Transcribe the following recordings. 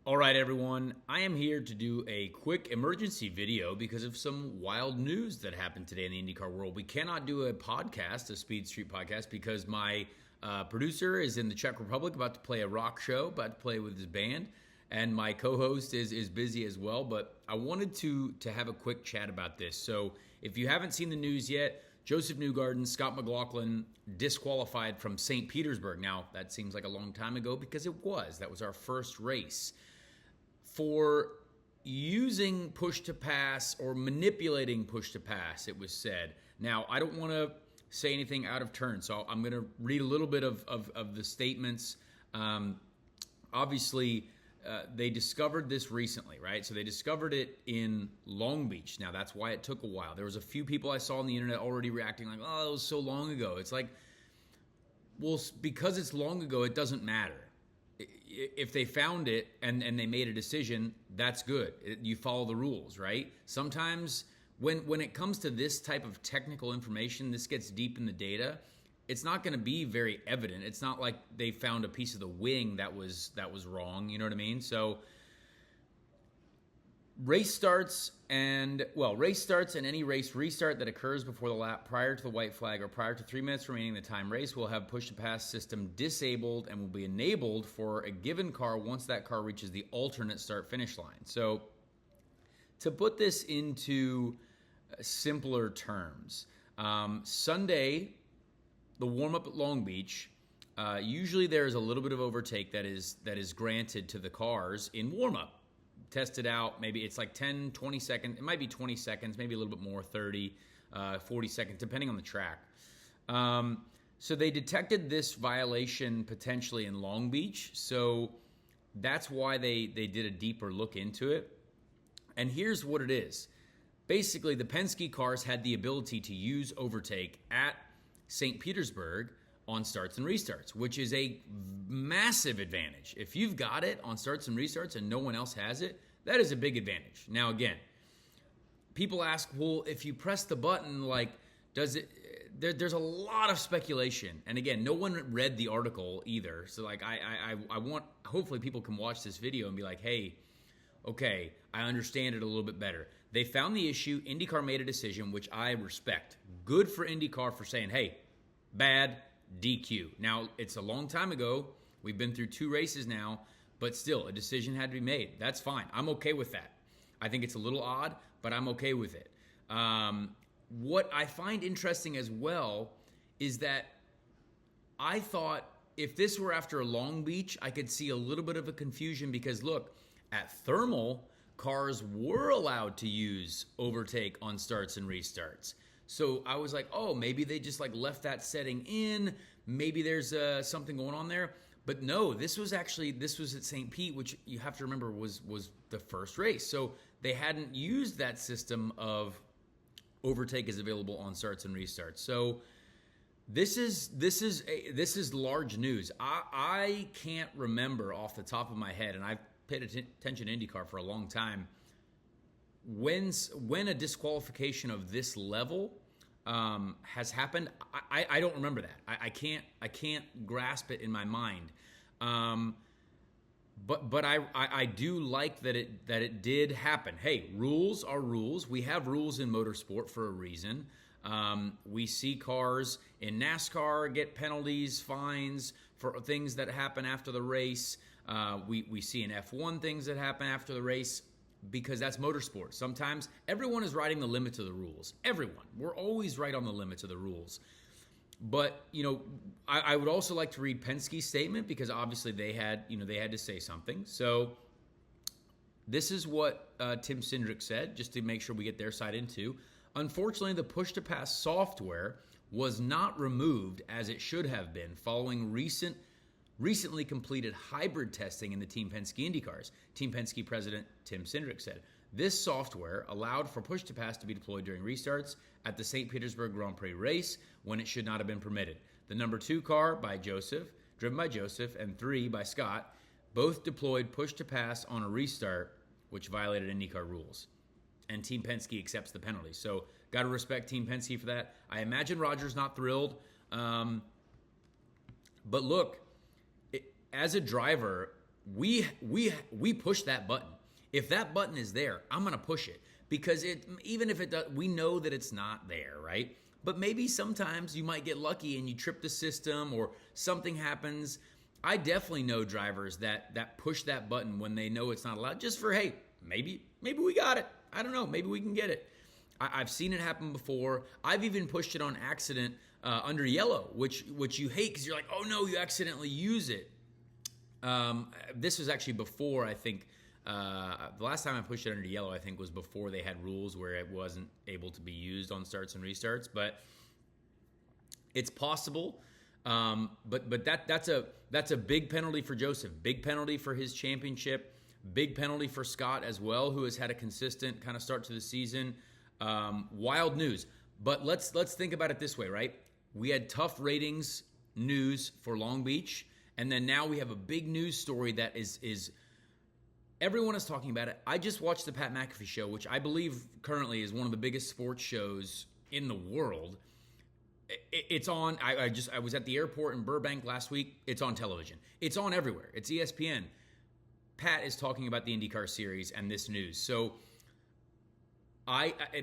All right, everyone. I am here to do a quick emergency video because of some wild news that happened today in the IndyCar world. We cannot do a podcast, a Speed Street podcast, because my producer is in the Czech Republic about to play a rock show, about to play with his band, and my co-host is busy as well. But I wanted to have a quick chat about this. So if you haven't seen the news yet, Joseph Newgarden, Scott McLaughlin disqualified from St. Petersburg. Now, that seems like a long time ago because it was. That was our first race. For using push-to-pass or manipulating push-to-pass, it was said. Now, I don't want to say anything out of turn, so I'm going to read a little bit of the statements. Obviously, they discovered this recently, right? So they discovered it in Long Beach. Now, that's why it took a while. There was a few people I saw on the internet already reacting like, oh, it was so long ago. It's like, well, because it's long ago, it doesn't matter. If they found it and they made a decision, that's good. You follow the rules, right? Sometimes when it comes to this type of technical information, this gets deep in the data, it's not going to be very evident. It's not like they found a piece of the wing that was wrong, you know what I mean? So race starts and any race restart that occurs before the lap prior to the white flag or prior to 3 minutes remaining in the time race will have push-to-pass system disabled and will be enabled for a given car once that car reaches the alternate start-finish line. So to put this into simpler terms, Sunday, the warm-up at Long Beach, usually there's a little bit of overtake that is granted to the cars in warm-up. Test it out. Maybe it's like 10, 20 seconds. It might be 20 seconds, maybe a little bit more, 30, 40 seconds, depending on the track. So they detected this violation potentially in Long Beach. So that's why they did a deeper look into it. And here's what it is. Basically, the Penske cars had the ability to use overtake at St. Petersburg on starts and restarts, which is a massive advantage. If you've got it on starts and restarts and no one else has it, that is a big advantage. Now, again, people ask, well, if you press the button, like, does it... There's a lot of speculation. And again, no one read the article either. So, like, I want... Hopefully people can watch this video and be like, hey, okay, I understand it a little bit better. They found the issue. IndyCar made a decision, which I respect. Good for IndyCar for saying, hey, bad, DQ. Now, it's a long time ago. We've been through 2 races now, but still, a decision had to be made. That's fine. I'm okay with that. I think it's a little odd, but I'm okay with it. What I find interesting as well is that I thought if this were after Long Beach, I could see a little bit of a confusion because, look, at Thermal, cars were allowed to use overtake on starts and restarts. So I was like, oh, maybe they just like left that setting in. Maybe there's something going on there. But no, this was at St. Pete, which you have to remember was the first race. So they hadn't used that system of overtake is available on starts and restarts. So this is large news. I can't remember off the top of my head, and I've paid attention to IndyCar for a long time, when a disqualification of this level has happened. I don't remember that. I can't grasp it in my mind. But I do like that it did happen. Hey, rules are rules. We have rules in motorsport for a reason. We see cars in NASCAR get penalties, fines for things that happen after the race. We see in F1 things that happen after the race. Because that's motorsport. Sometimes everyone is riding the limits of the rules. Everyone. We're always right on the limits of the rules. But, you know, I would also like to read Penske's statement because obviously they had to say something. So this is what Tim Cindric said, just to make sure we get their side in too. Unfortunately, the push-to-pass software was not removed as it should have been following recently completed hybrid testing in the Team Penske Indycars. Team Penske president Tim Cindric said, this software allowed for push-to-pass to be deployed during restarts at the St. Petersburg Grand Prix race when it should not have been permitted. The number 2 car driven by Joseph, and 3 by Scott, both deployed push-to-pass on a restart, which violated IndyCar rules. And Team Penske accepts the penalty. So, got to respect Team Penske for that. I imagine Roger's not thrilled. But look, as a driver, we push that button. If that button is there, I'm going to push it, because even if it does, we know that it's not there, right? But maybe sometimes you might get lucky and you trip the system or something happens. I definitely know drivers that push that button when they know it's not allowed, just for, hey, maybe we got it. I don't know. Maybe we can get it. I've seen it happen before. I've even pushed it on accident under yellow, which you hate because you're like, oh no, you accidentally use it. This was actually before, I think, the last time I pushed it under yellow, I think, was before they had rules where it wasn't able to be used on starts and restarts. But it's possible. But that's a big penalty for Josef. Big penalty for his championship. Big penalty for Scott as well, who has had a consistent kind of start to the season. Wild news. But let's think about it this way, right? We had tough ratings news for Long Beach, and then now we have a big news story that is everyone is talking about it. I just watched the Pat McAfee show, which I believe currently is one of the biggest sports shows in the world. It's on. I was at the airport in Burbank last week. It's on television. It's on everywhere. It's ESPN. Pat is talking about the IndyCar series and this news. So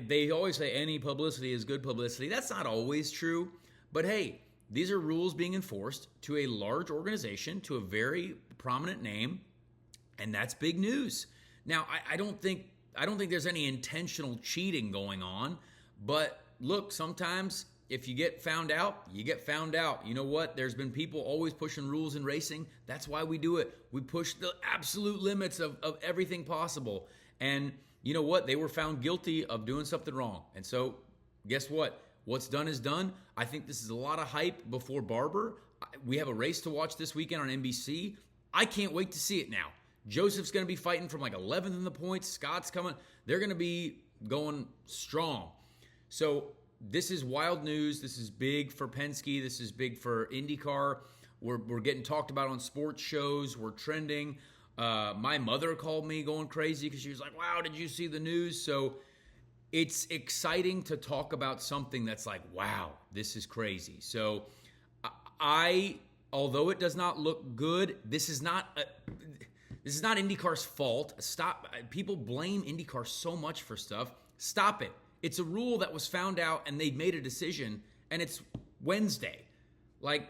they always say any publicity is good publicity. That's not always true. But hey, these are rules being enforced to a large organization, to a very prominent name, and that's big news. Now, I don't think there's any intentional cheating going on. But look, sometimes if you get found out, you get found out. You know what? There's been people always pushing rules in racing. That's why we do it. We push the absolute limits of everything possible. And you know what? They were found guilty of doing something wrong. And so guess what? What's done is done. I think this is a lot of hype before Barber. We have a race to watch this weekend on NBC. I can't wait to see it now. Josef's going to be fighting from like 11th in the points. Scott's coming. They're going to be going strong. So this is wild news. This is big for Penske. This is big for IndyCar. We're getting talked about on sports shows. We're trending. My mother called me going crazy because she was like, wow, did you see the news? So it's exciting to talk about something that's like, wow, this is crazy. So although it does not look good, this is not IndyCar's fault. Stop. People blame IndyCar so much for stuff. Stop it. It's a rule that was found out and they made a decision, and it's Wednesday. Like,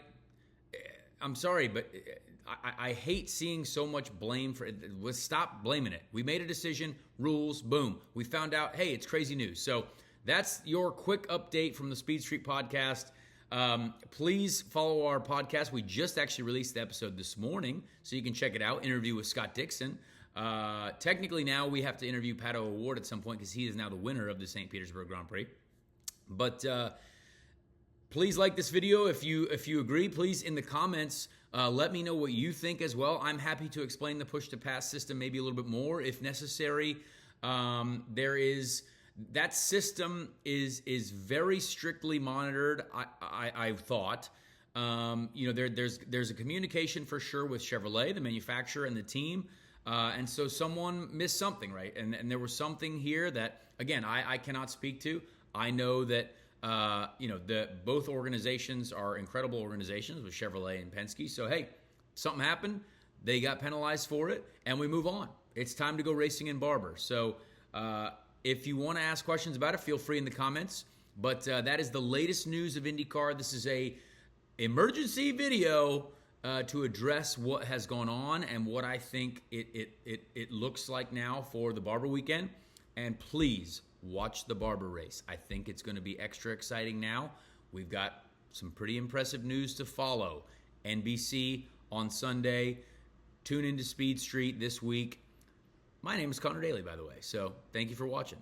I'm sorry, but I hate seeing so much blame for it. Stop blaming it. We made a decision, rules, boom. We found out, hey, it's crazy news. So that's your quick update from the Speed Street podcast. Please follow our podcast. We just actually released the episode this morning, so you can check it out. Interview with Scott Dixon. Technically now we have to interview Pato O'Ward at some point because he is now the winner of the St. Petersburg Grand Prix. But please like this video if you agree. Please, in the comments, let me know what you think as well. I'm happy to explain the push-to-pass system maybe a little bit more if necessary. That system is very strictly monitored. I thought. There's a communication for sure with Chevrolet, the manufacturer, and the team. And so someone missed something, right? And there was something here that, again, I cannot speak to. I know that both organizations are incredible organizations with Chevrolet and Penske. So hey, something happened. They got penalized for it, and we move on. It's time to go racing in Barber. So if you want to ask questions about it, feel free in the comments. But that is the latest news of IndyCar. This is a emergency video to address what has gone on and what I think it looks like now for the Barber weekend. And please watch the Barber race. I think it's going to be extra exciting now. We've got some pretty impressive news to follow. NBC on Sunday. Tune into Speed Street this week. My name is Connor Daly, by the way. So thank you for watching.